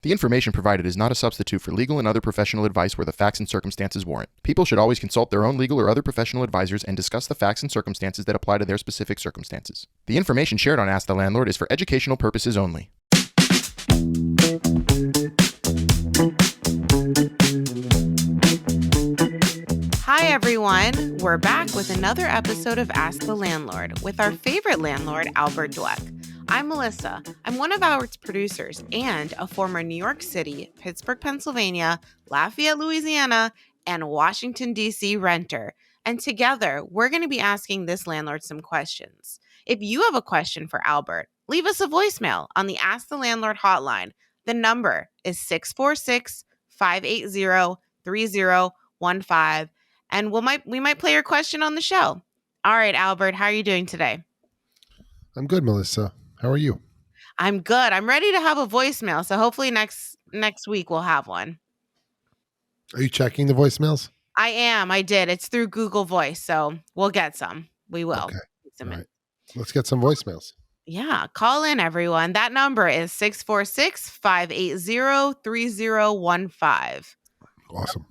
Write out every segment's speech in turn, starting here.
The information provided is not a substitute for legal and other professional advice where the facts and circumstances warrant. People should always consult their own legal or other professional advisors and discuss the facts and circumstances that apply to their specific circumstances. The information shared on Ask the Landlord is for educational purposes only. Hi everyone, we're back with another episode of Ask the Landlord with our favorite landlord, Albert Dweck. I'm Melissa. I'm one of our producers and a former New York City, Pittsburgh, Pennsylvania, Lafayette, Louisiana, and Washington, D.C. renter. And together, we're going to be asking this landlord some questions. If you have a question for Albert, leave us a voicemail on the Ask the Landlord hotline. The number is 646-580-3015. And we might play your question on the show. All right, Albert, how are you doing today? I'm good, Melissa. How are you? I'm good. I'm ready to have a voicemail. So hopefully next week we'll have one. Are you checking the voicemails? I am. I did. It's through Google Voice. So we'll get some. We will. Okay. All right. Let's get some voicemails. Yeah. Call in, everyone. That number is 646-580-3015. Awesome.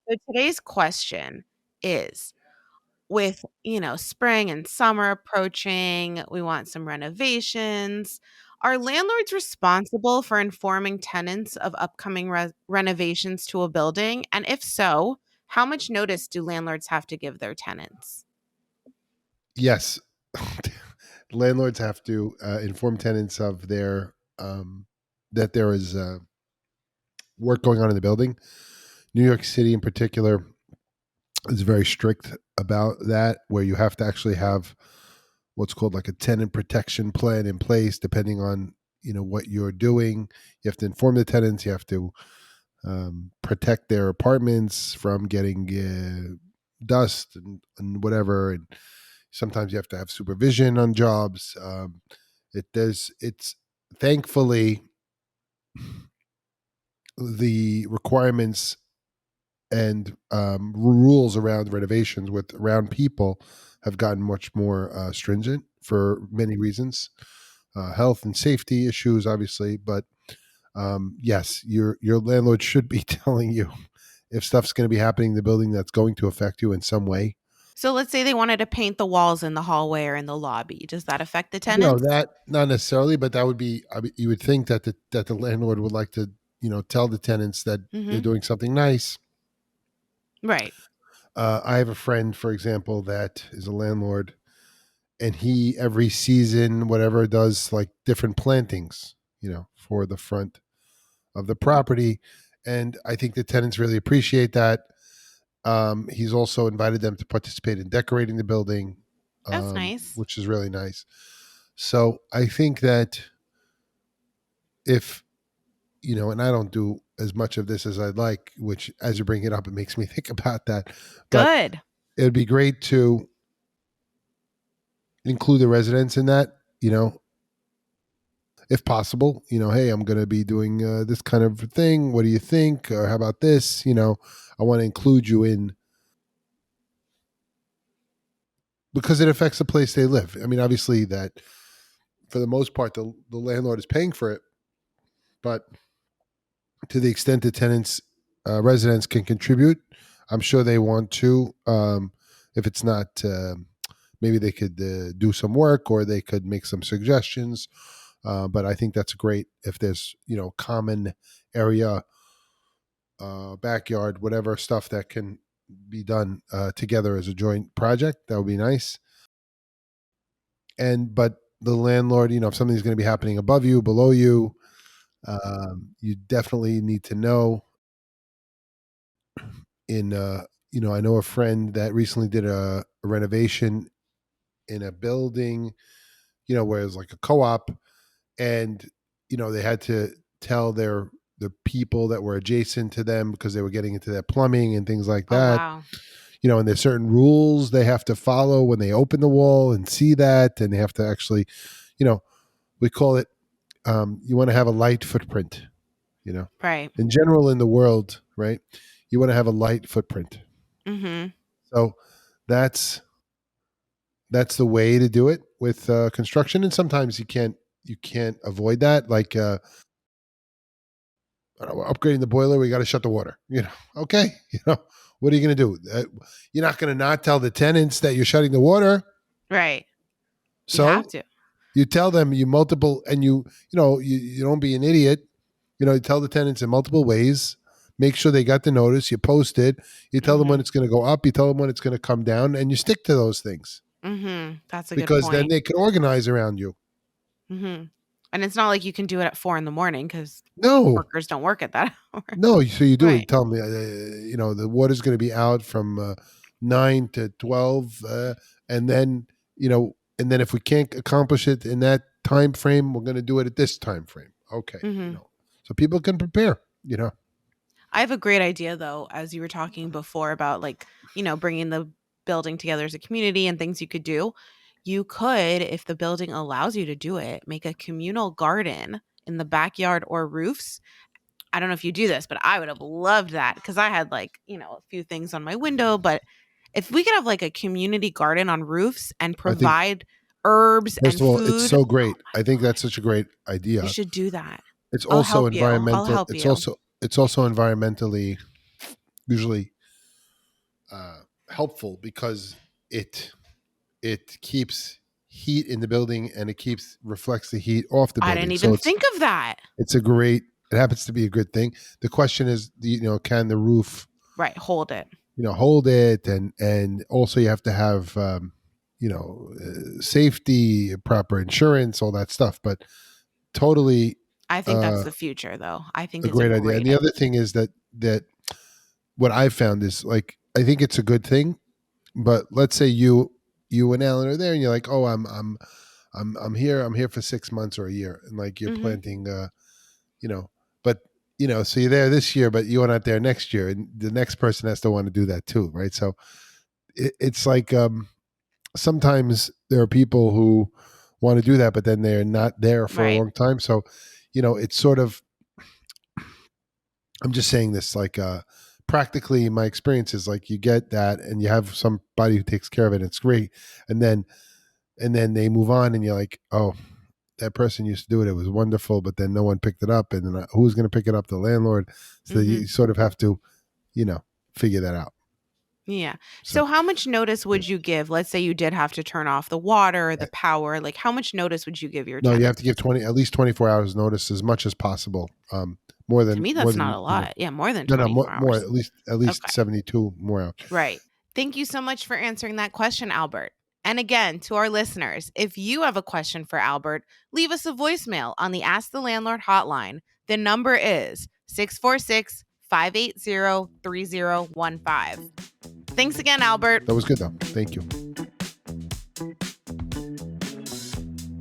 So today's question is, with, spring and summer approaching, we want some renovations. Are landlords responsible for informing tenants of upcoming renovations to a building? And if so, how much notice do landlords have to give their tenants? Yes. Landlords have to inform tenants of their that there is work going on in the building. New York City in particular is very strict about that, where you have to actually have what's called like a tenant protection plan in place, depending on what you're doing. You have to inform the tenants. You have to protect their apartments from getting dust and whatever. And sometimes you have to have supervision on jobs. It's thankfully the requirements and rules around renovations around people have gotten much more stringent for many reasons, health and safety issues, obviously. But yes, your landlord should be telling you if stuff's going to be happening in the building that's going to affect you in some way. So let's say they wanted to paint the walls in the hallway or in the lobby. Does that affect the tenants? No, that not necessarily, but that would be. You would think that the landlord would like to tell the tenants that they're doing something nice. Right. I have a friend, for example, that is a landlord, and he every season, whatever, does like different plantings, for the front of the property, and I think the tenants really appreciate that. He's also invited them to participate in decorating the building. That's nice. Which is really nice. So I think that if, and I don't do as much of this as I'd like, which as you bring it up, it makes me think about that. But good. It would be great to include the residents in that, if possible, hey, I'm going to be doing this kind of thing. What do you think? Or how about this? I want to include you in, because it affects the place they live. I mean, obviously that for the most part, the landlord is paying for it, but to the extent that tenants, residents can contribute, I'm sure they want to. If it's not, maybe they could do some work or they could make some suggestions. But I think that's great if there's, common area, backyard, whatever stuff that can be done together as a joint project. That would be nice. But the landlord, if something's going to be happening above you, below you, you definitely need to know. I know a friend that recently did a renovation in a building, where it was like a co-op, and they had to tell the people that were adjacent to them because they were getting into their plumbing and things like that. Oh, wow. And there's certain rules they have to follow when they open the wall and see that, and they have to actually, we call it, you want to have a light footprint, Right. in general in the world, right? You want to have a light footprint. Mm-hmm. So that's the way to do it with construction. And sometimes you can't avoid that. Like We're upgrading the boiler. We got to shut the water. Okay. What are you going to do? You're not going to not tell the tenants that you're shutting the water. Right. You So have to. you tell them you multiple, and you don't be an idiot. You tell the tenants in multiple ways. Make sure they got the notice. You post it. You tell them when it's going to go up. You tell them when it's going to come down, and you stick to those things. That's a good Because point. then they can organize around you. And it's not like you can do it at 4 a.m. because No workers don't work at that hour. No, so you do. Right. You tell them, the water's going to be out from 9 to 12, and then if we can't accomplish it in that time frame, we're going to do it at this time frame. Okay, so people can prepare. I have a great idea though, as you were talking before about bringing the building together as a community and things you could do. You could, if the building allows you to do it, make a communal garden in the backyard or roofs. I don't know if you do this, but I would have loved that because I had a few things on my window. But if we could have a community garden on roofs and provide herbs and First of all, food, it's so great. I think that's such a great idea. you should do that. It's I'll also help you. I'll environmental. help It's you. also environmentally usually helpful because it keeps heat in the building and it reflects the heat off the building. I didn't even think of that. It happens to be a good thing. The question is, can the roof hold it? Hold it, and also you have to have safety, proper insurance, all that stuff. But totally, I think that's the future, though. I think a it's great idea. And the other thing is that what I've found is I think it's a good thing. But let's say you and Alan are there, and you're like, oh, I'm here for 6 months or a year, and you're planting, but so you're there this year, but you're not there next year, and the next person has to want to do that too, right? So it's sometimes there are people who want to do that, but then they're not there for a long time. So it's sort of, I'm just saying this practically my experience is you get that and you have somebody who takes care of it. And it's great. And then they move on and you're like, oh, that person used to do it. It was wonderful, but then no one picked it up. And then who's going to pick it up? The landlord. So you sort of have to, figure that out. Yeah. So how much notice would you give? Let's say you did have to turn off the water or the power. How much notice would you give your tenants? No, you have to give at least 24 hours notice, as much as possible. More than, to me, that's not a lot. Yeah, more than 24 hours. More, at least 72 more hours. Right. Thank you so much for answering that question, Albert. And again, to our listeners, if you have a question for Albert, leave us a voicemail on the Ask the Landlord hotline. The number is 646-580-3015. Thanks again, Albert. That was good, though. Thank you.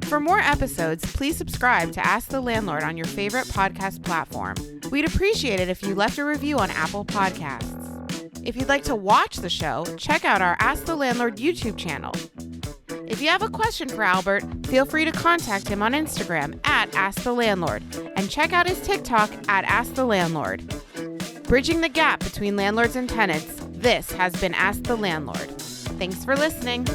For more episodes, please subscribe to Ask the Landlord on your favorite podcast platform. We'd appreciate it if you left a review on Apple Podcasts. If you'd like to watch the show, check out our Ask the Landlord YouTube channel. If you have a question for Albert, feel free to contact him on Instagram at @AskTheLandlord and check out his TikTok at @AskTheLandlord. Bridging the gap between landlords and tenants, this has been Ask the Landlord. Thanks for listening.